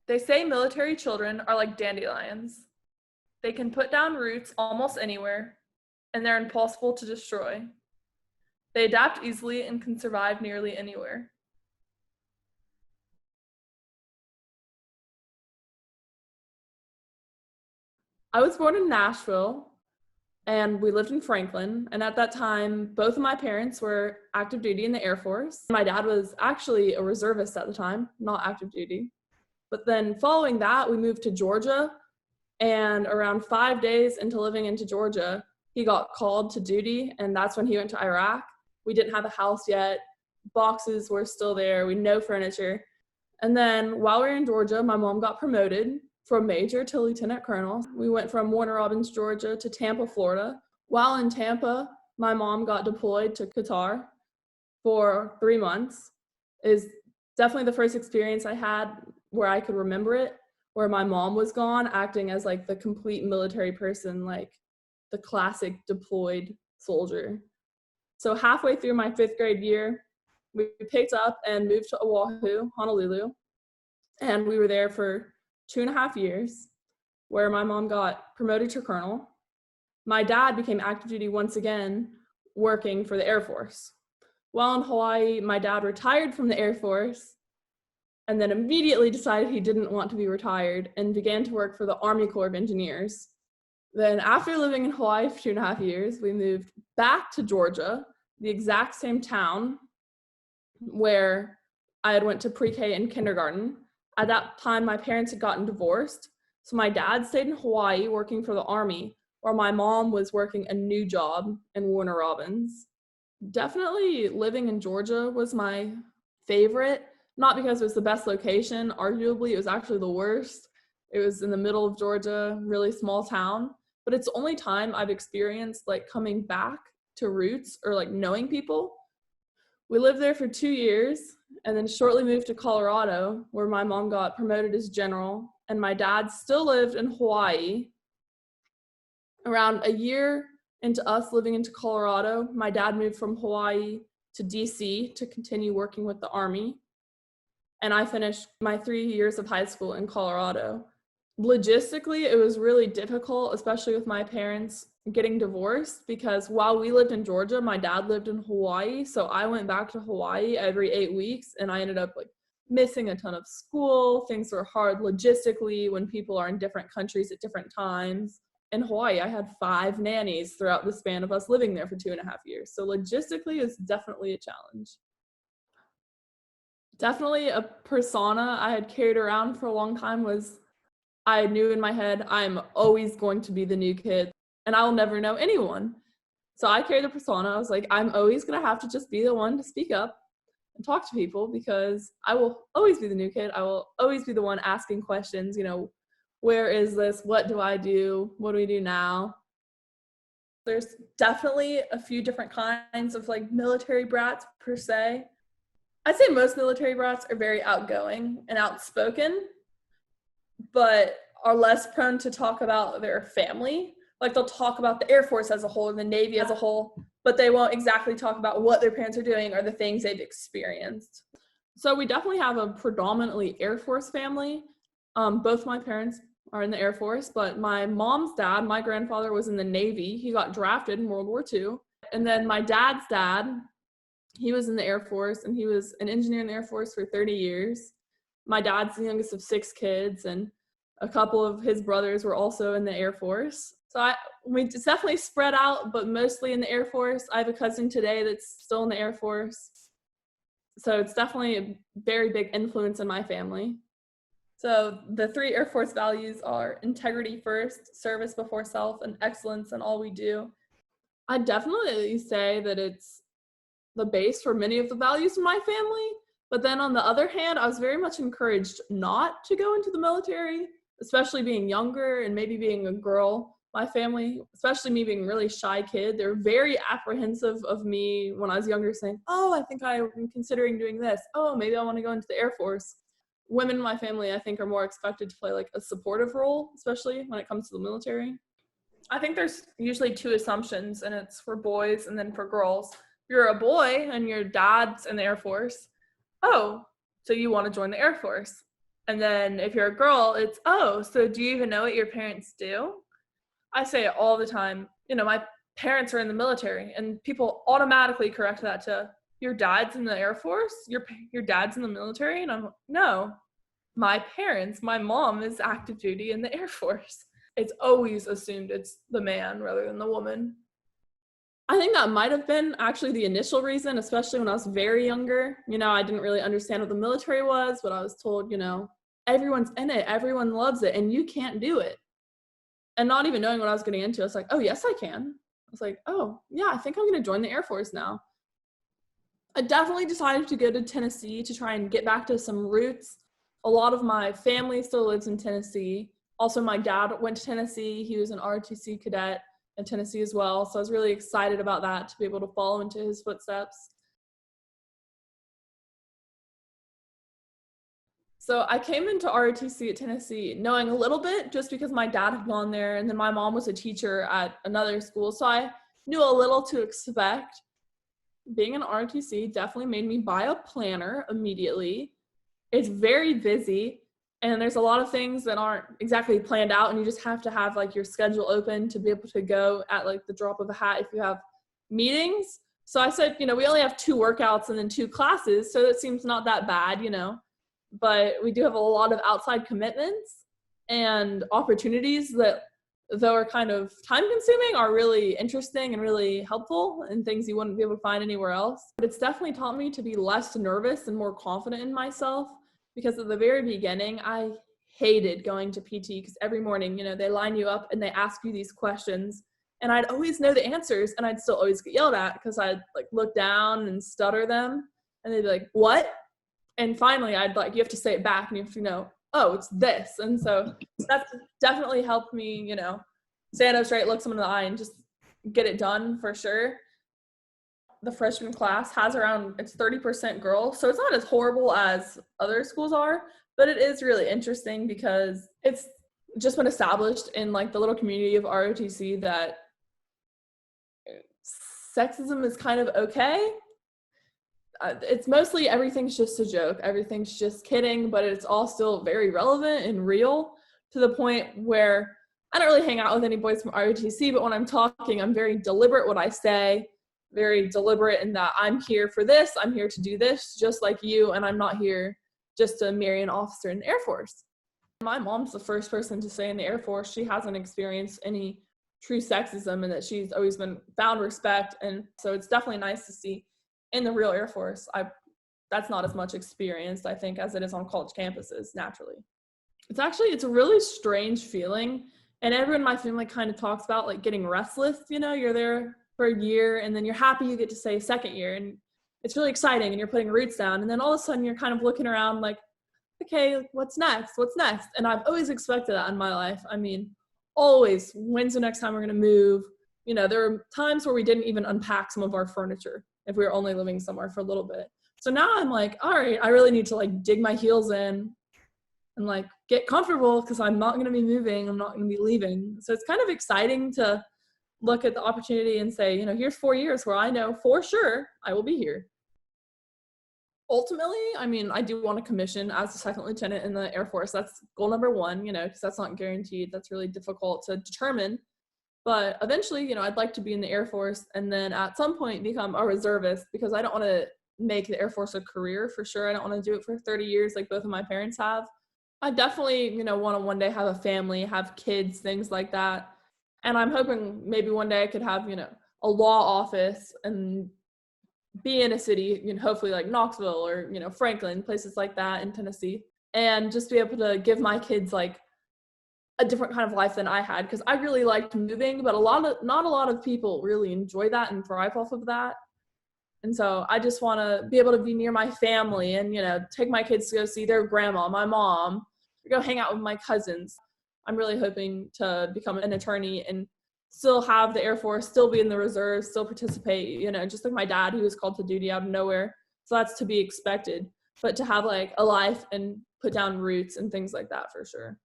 They say military children are like dandelions. They can put down roots almost anywhere, and they're impossible to destroy. They adapt easily and can survive nearly anywhere. I was born in Nashville, and we lived in Franklin. And at that time, both of my parents were active duty in the Air Force. My dad was actually a reservist at the time, not active duty. But then following that, we moved to Georgia. And around 5 days into living into Georgia, he got called to duty. And that's when he went to Iraq. We didn't have a house yet. Boxes were still there. We had no furniture. And then while we were in Georgia, my mom got promoted from major to lieutenant colonel. We went from Warner Robins, Georgia to Tampa, Florida. While in Tampa, my mom got deployed to Qatar for 3 months. It was definitely the first experience I had where I could remember it, where my mom was gone, acting as like the complete military person, like the classic deployed soldier. So halfway through my 5th grade year, we picked up and moved to Oahu, Honolulu, and we were there for 2.5 years, where my mom got promoted to colonel. My dad became active duty once again, working for the Air Force. While in Hawaii, my dad retired from the Air Force and then immediately decided he didn't want to be retired and began to work for the Army Corps of Engineers. Then after living in Hawaii for 2.5 years, we moved back to Georgia, the exact same town where I had went to pre-K and kindergarten. At that time, my parents had gotten divorced. So my dad stayed in Hawaii working for the Army, while my mom was working a new job in Warner Robins. Definitely living in Georgia was my favorite, not because it was the best location. Arguably, it was actually the worst. It was in the middle of Georgia, really small town. But it's the only time I've experienced like coming back to roots or like knowing people. We lived there for 2 years and then shortly moved to Colorado, where my mom got promoted as general, and my dad still lived in Hawaii. Around a year into us living into Colorado, my dad moved from Hawaii to DC to continue working with the Army. And I finished my 3 years of high school in Colorado. Logistically, it was really difficult, especially with my parents getting divorced, because while we lived in Georgia, my dad lived in Hawaii. So I went back to Hawaii every 8 weeks, and I ended up like missing a ton of school. Things were hard logistically when people are in different countries at different times. In Hawaii, I had 5 nannies throughout the span of us living there for 2.5 years. So logistically, it's definitely a challenge. Definitely a persona I had carried around for a long time was, I knew in my head, I'm always going to be the new kid and I'll never know anyone. So I carried the persona. I was like, I'm always going to have to just be the one to speak up and talk to people, because I will always be the new kid. I will always be the one asking questions, where is this? What do I do? What do we do now? There's definitely a few different kinds of like military brats per se. I'd say most military brats are very outgoing and outspoken, but are less prone to talk about their family. Like they'll talk about the Air Force as a whole and the Navy as a whole, but they won't exactly talk about what their parents are doing or the things they've experienced. So we definitely have a predominantly Air Force family. Both my parents are in the Air Force, but my mom's dad, my grandfather, was in the Navy. He got drafted in World War II. And then my dad's dad, he was in the Air Force, and he was an engineer in the Air Force for 30 years. My dad's the youngest of 6 kids, and a couple of his brothers were also in the Air Force. So it's definitely spread out, but mostly in the Air Force. I have a cousin today that's still in the Air Force. So it's definitely a very big influence in my family. So the 3 Air Force values are integrity first, service before self, and excellence in all we do. I'd definitely say that it's the base for many of the values in my family. But then on the other hand, I was very much encouraged not to go into the military, especially being younger and maybe being a girl. My family, especially me being a really shy kid, they're very apprehensive of me when I was younger, saying, oh, I think I'm considering doing this. Oh, maybe I want to go into the Air Force. Women in my family, I think, are more expected to play like a supportive role, especially when it comes to the military. I think there's usually 2 assumptions, and it's for boys and then for girls. You're a boy and your dad's in the Air Force. Oh, so you want to join the Air Force. And then if you're a girl, it's, oh, so do you even know what your parents do? I say it all the time. My parents are in the military, and people automatically correct that to, your dad's in the Air Force? Your dad's in the military? And I'm like, no, my mom is active duty in the Air Force. It's always assumed it's the man rather than the woman. I think that might have been actually the initial reason, especially when I was very younger. I didn't really understand what the military was, but I was told, everyone's in it, everyone loves it, and you can't do it. And not even knowing what I was getting into, I was like, oh, yes, I can. I was like, oh, yeah, I think I'm going to join the Air Force now. I definitely decided to go to Tennessee to try and get back to some roots. A lot of my family still lives in Tennessee. Also, my dad went to Tennessee. He was an ROTC cadet in Tennessee as well. So I was really excited about that, to be able to follow into his footsteps. So I came into ROTC at Tennessee knowing a little bit just because my dad had gone there, and then my mom was a teacher at another school. So I knew a little to expect. Being an ROTC definitely made me buy a planner immediately. It's very busy, and there's a lot of things that aren't exactly planned out, and you just have to have like your schedule open to be able to go at like the drop of a hat if you have meetings. So I said, we only have 2 workouts and then 2 classes, so it seems not that bad, but we do have a lot of outside commitments and opportunities that, though are kind of time consuming, are really interesting and really helpful, and things you wouldn't be able to find anywhere else. But it's definitely taught me to be less nervous and more confident in myself, because at the very beginning, I hated going to PT because every morning, they line you up and they ask you these questions, and I'd always know the answers, and I'd still always get yelled at because I'd like look down and stutter them, and they'd be like, what? And finally, I'd like, you have to say it back, and you have to know, oh, it's this. And so that's definitely helped me, stand up straight, look someone in the eye, and just get it done for sure. The freshman class has it's 30% girls, so it's not as horrible as other schools are, but it is really interesting because it's just been established in like the little community of ROTC that sexism is kind of okay. It's mostly everything's just a joke, everything's just kidding, but it's all still very relevant and real, to the point where I don't really hang out with any boys from ROTC, but when I'm talking, I'm very deliberate what I say, very deliberate in that I'm here for this, I'm here to do this, just like you, and I'm not here just to marry an officer in the Air Force. My mom's the first person to say in the Air Force she hasn't experienced any true sexism, and that she's always been found respect, and so it's definitely nice to see in the real Air Force. That's not as much experienced, I think, as it is on college campuses naturally. It's a really strange feeling. And everyone in my family kind of talks about like getting restless, you're there for a year and then you're happy you get to say second year, and it's really exciting and you're putting roots down. And then all of a sudden you're kind of looking around like, okay, what's next? What's next? And I've always expected that in my life. I mean, always, when's the next time we're going to move? There are times where we didn't even unpack some of our furniture if we were only living somewhere for a little bit. So now I'm like, all right, I really need to like dig my heels in and like get comfortable, because I'm not going to be moving. I'm not going to be leaving. So it's kind of exciting to look at the opportunity and say, here's 4 years where I know for sure I will be here. Ultimately, I mean, I do want to commission as a second lieutenant in the Air Force. That's goal number 1, because that's not guaranteed. That's really difficult to determine. But eventually, I'd like to be in the Air Force and then at some point become a reservist, because I don't want to make the Air Force a career for sure. I don't want to do it for 30 years like both of my parents have. I definitely, want to one day have a family, have kids, things like that. And I'm hoping maybe one day I could have, a law office and be in a city, hopefully like Knoxville or, Franklin, places like that in Tennessee, and just be able to give my kids like a different kind of life than I had, because I really liked moving, but not a lot of people really enjoy that and thrive off of that. And so I just want to be able to be near my family and, take my kids to go see their grandma, my mom, go hang out with my cousins. I'm really hoping to become an attorney and still have the Air Force, still be in the reserves, still participate, just like my dad, he was called to duty out of nowhere. So that's to be expected, but to have like a life and put down roots and things like that for sure.